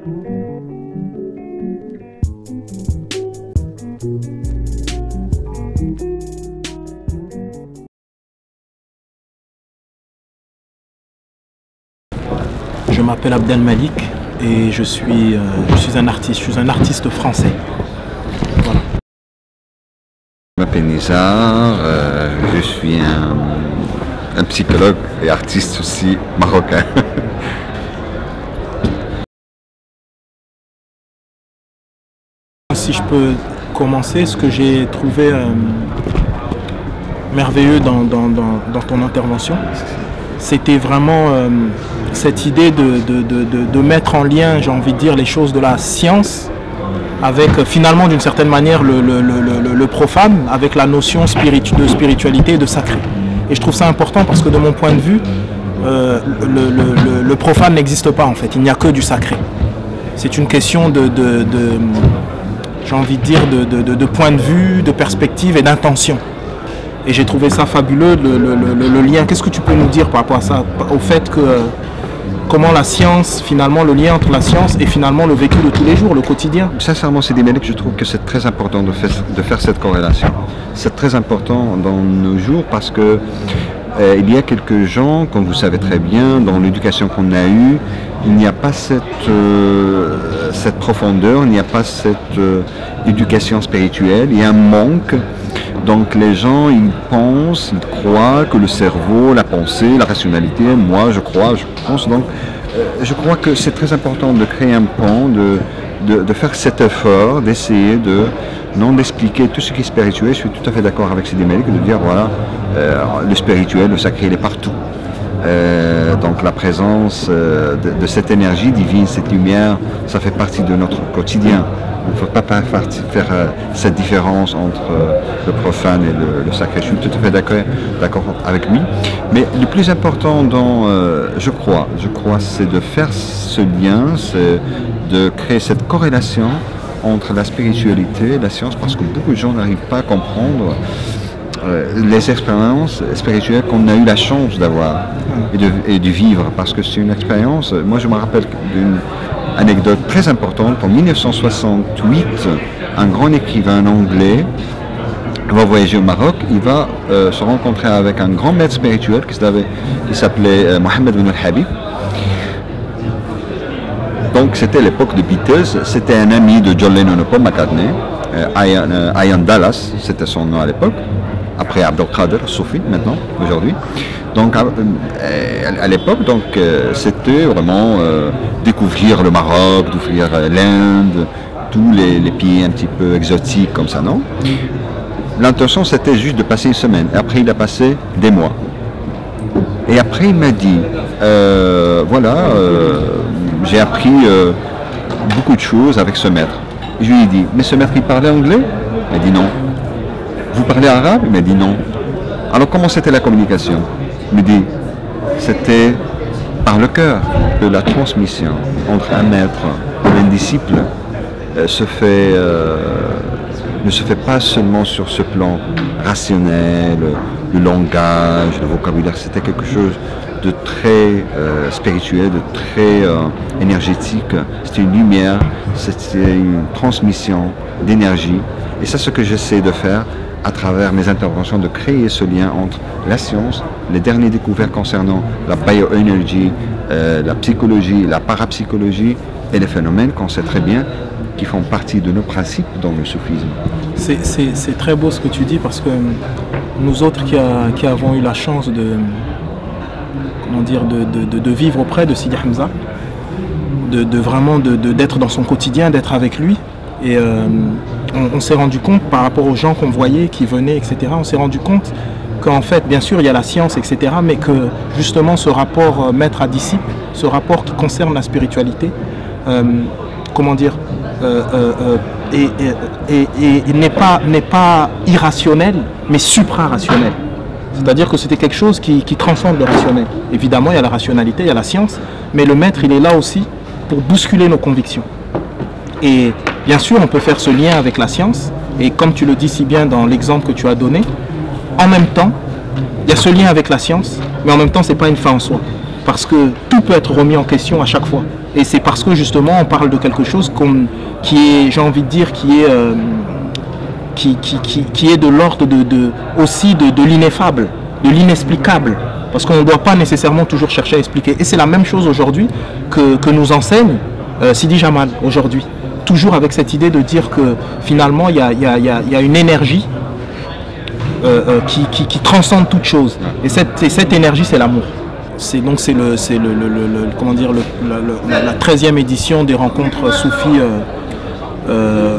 Je m'appelle Abdel Malik et je suis un artiste français. Voilà. Je m'appelle Nizar, je suis un psychologue et artiste aussi marocain. Si je peux commencer, ce que j'ai trouvé merveilleux dans ton intervention, c'était vraiment cette idée de mettre en lien, j'ai envie de dire, les choses de la science avec finalement d'une certaine manière le profane, avec la notion de spiritualité et de sacré. Et je trouve ça important parce que de mon point de vue, le profane n'existe pas en fait, il n'y a que du sacré. C'est une question j'ai envie de dire, de point de vue, de perspective et d'intention. Et j'ai trouvé ça fabuleux, le lien. Qu'est-ce que tu peux nous dire par rapport à ça, au fait que comment la science, finalement, le lien entre la science et finalement le vécu de tous les jours, le quotidien. Sincèrement, c'est des médias que je trouve que c'est très important de faire cette corrélation. C'est très important dans nos jours parce que il y a quelques gens, comme vous savez très bien, dans l'éducation qu'on a eue, il n'y a pas cette profondeur, il n'y a pas cette éducation spirituelle, il y a un manque. Donc les gens, ils pensent, ils croient que le cerveau, la pensée, la rationalité, moi je crois, je pense. Donc je crois que c'est très important de créer un pont, de faire cet effort, d'essayer d'expliquer tout ce qui est spirituel. Je suis tout à fait d'accord avec Sidi Malik de dire voilà, le spirituel, le sacré, il est partout. Donc la présence de cette énergie divine, cette lumière, ça fait partie de notre quotidien. Il ne faut pas faire cette différence entre le profane et le sacré. Je suis tout à fait d'accord avec lui. Mais le plus important je crois, c'est de faire ce lien, c'est de créer cette corrélation entre la spiritualité et la science, parce que beaucoup de gens n'arrivent pas à comprendre les expériences spirituelles qu'on a eu la chance d'avoir et de vivre, parce que c'est une expérience. Moi je me rappelle d'une anecdote très importante. En 1968, un grand écrivain anglais va voyager au Maroc. Il va se rencontrer avec un grand maître spirituel qui s'appelait Mohammed ibn al-Habib. Donc c'était l'époque de Beatles. C'était un ami de John Lennon et Paul McCartney. Ian Dallas, c'était son nom à l'époque. Après Abdelkader, Soufi maintenant, aujourd'hui. Donc à l'époque, c'était vraiment découvrir le Maroc, découvrir l'Inde, tous les pays un petit peu exotiques comme ça, non? L'intention c'était juste de passer une semaine. Et après il a passé des mois. Et après il m'a dit, voilà, j'ai appris beaucoup de choses avec ce maître. Et je lui ai dit, mais ce maître il parlait anglais? Il m'a dit non. Vous parlez arabe? Il m'a dit non. Alors comment c'était la communication? Il me dit, c'était par le cœur que la transmission entre un maître et un disciple ne se fait pas seulement sur ce plan rationnel, le langage, le vocabulaire. C'était quelque chose de très spirituel, de très énergétique. C'était une lumière, c'était une transmission d'énergie. Et c'est ce que j'essaie de faire à travers mes interventions, de créer ce lien entre la science, les dernières découvertes concernant la bioénergie, la psychologie, la parapsychologie et les phénomènes qu'on sait très bien qui font partie de nos principes dans le soufisme. C'est très beau ce que tu dis, parce que nous autres qui avons eu la chance de vivre auprès de Sidi Hamza, vraiment d'être dans son quotidien, d'être avec lui, et on s'est rendu compte par rapport aux gens qu'on voyait, qui venaient, etc., on s'est rendu compte qu'en fait, bien sûr, il y a la science, etc., mais que justement ce rapport maître à disciple, ce rapport qui concerne la spiritualité, n'est pas irrationnel, mais supra-rationnel. C'est-à-dire que c'était quelque chose qui transcende le rationnel. Évidemment, il y a la rationalité, il y a la science, mais le maître, il est là aussi pour bousculer nos convictions. Et bien sûr, on peut faire ce lien avec la science, et comme tu le dis si bien dans l'exemple que tu as donné, en même temps, il y a ce lien avec la science, mais en même temps, ce n'est pas une fin en soi. Parce que tout peut être remis en question à chaque fois. Et c'est parce que justement on parle de quelque chose qui est, j'ai envie de dire, qui est de l'ordre aussi de l'ineffable, de l'inexplicable. Parce qu'on ne doit pas nécessairement toujours chercher à expliquer. Et c'est la même chose aujourd'hui que nous enseigne Sidi Jamal aujourd'hui. Toujours avec cette idée de dire que finalement il y a une énergie qui transcende toute chose. Et cette énergie, c'est l'amour. C'est comment dire, la 13e édition des rencontres soufis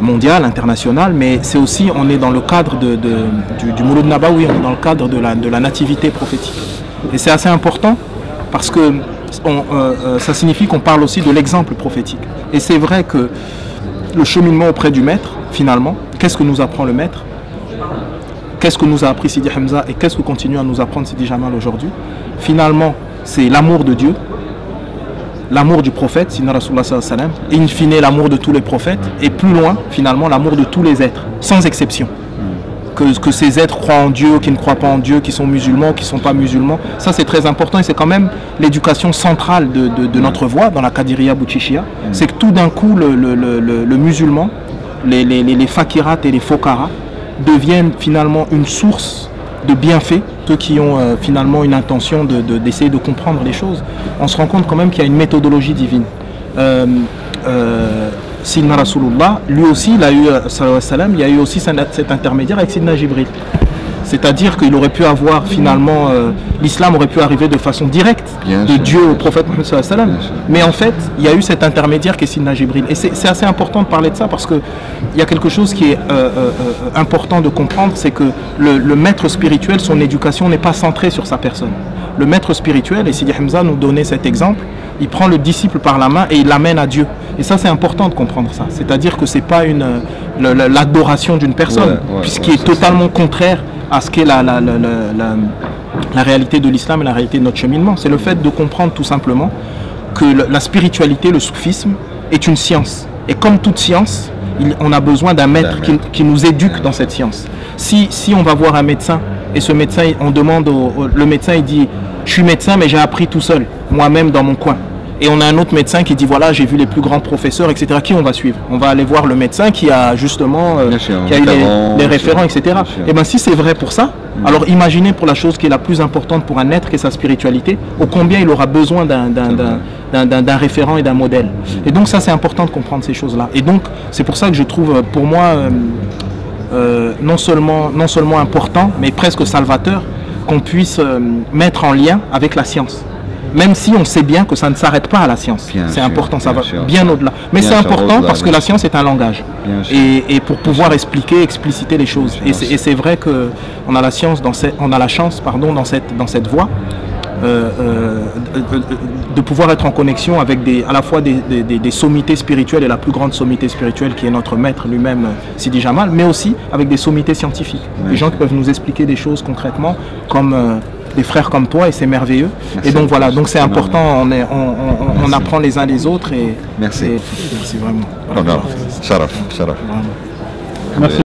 mondiales, internationales, mais c'est aussi, on est dans le cadre du Mouloud Nabawi, on est dans le cadre de la nativité prophétique. Et c'est assez important parce que ça signifie qu'on parle aussi de l'exemple prophétique. Et c'est vrai que le cheminement auprès du maître, finalement, qu'est-ce que nous apprend le maître? Qu'est-ce que nous a appris Sidi Hamza et qu'est-ce que continue à nous apprendre Sidi Jamal aujourd'hui? Finalement, c'est l'amour de Dieu, l'amour du prophète, Sidna Rasulullah sallallahu alayhi wa sallam, et in fine l'amour de tous les prophètes, et plus loin, finalement, l'amour de tous les êtres, sans exception. Que ces êtres croient en Dieu, qui ne croient pas en Dieu, qui sont musulmans, qui ne sont pas musulmans, ça c'est très important et c'est quand même l'éducation centrale de notre voie dans la Qadiriya Boutchichia. C'est que tout d'un coup, le musulman, les fakirat et les fokara deviennent finalement une source de bienfaits, ceux qui ont finalement une intention d'essayer de comprendre les choses. On se rend compte quand même qu'il y a une méthodologie divine. Sidna Rasulullah, lui aussi, il a eu, il y a eu aussi cet intermédiaire avec Sidna Jibril. C'est-à-dire qu'il aurait pu avoir finalement, l'islam aurait pu arriver de façon directe de Dieu au prophète Mohammed sallallahu alayhi wa sallam. Mais en fait, il y a eu cet intermédiaire qui est Sidna Jibril. Et c'est assez important de parler de ça parce qu'il y a quelque chose qui est important de comprendre, c'est que le maître spirituel, son éducation n'est pas centrée sur sa personne. Le maître spirituel, et Sidi Hamza nous donnait cet exemple, il prend le disciple par la main et il l'amène à Dieu. Et ça, c'est important de comprendre ça. C'est-à-dire que ce n'est pas l'adoration d'une personne, puisqu'il est totalement contraire à ce qu'est la réalité de l'islam et la réalité de notre cheminement. C'est le fait de comprendre tout simplement que la spiritualité, le soufisme, est une science. Et comme toute science, on a besoin d'un maître qui nous éduque dans cette science. Si on va voir un médecin, et ce médecin, on demande, le médecin il dit « Je suis médecin mais j'ai appris tout seul, moi-même dans mon coin ». Et on a un autre médecin qui dit voilà, j'ai vu les plus grands professeurs, etc. Qui on va suivre? On va aller voir le médecin qui a justement qui a eu les référents, etc. Et bien si c'est vrai pour ça, alors imaginez pour la chose qui est la plus importante pour un être, qui est sa spiritualité, au combien il aura besoin d'un référent et d'un modèle. Et donc ça c'est important de comprendre ces choses-là. Et donc c'est pour ça que je trouve pour moi non seulement important, mais presque salvateur qu'on puisse mettre en lien avec la science. Même si on sait bien que ça ne s'arrête pas à la science. C'est important, ça va bien au-delà. Mais c'est important parce que la science est un langage. Et pour pouvoir expliquer, expliciter les choses. Et c'est vrai qu'on a la science, on a la chance dans cette voie de pouvoir être en connexion avec à la fois des sommités spirituelles et la plus grande sommité spirituelle qui est notre maître lui-même, Sidi Jamal, mais aussi avec des sommités scientifiques. Des gens qui peuvent nous expliquer des choses concrètement comme... des frères comme toi, et c'est merveilleux. Merci. Et donc voilà, donc c'est important, on apprend les uns les autres. Merci. Merci vraiment. Sharaf. Merci.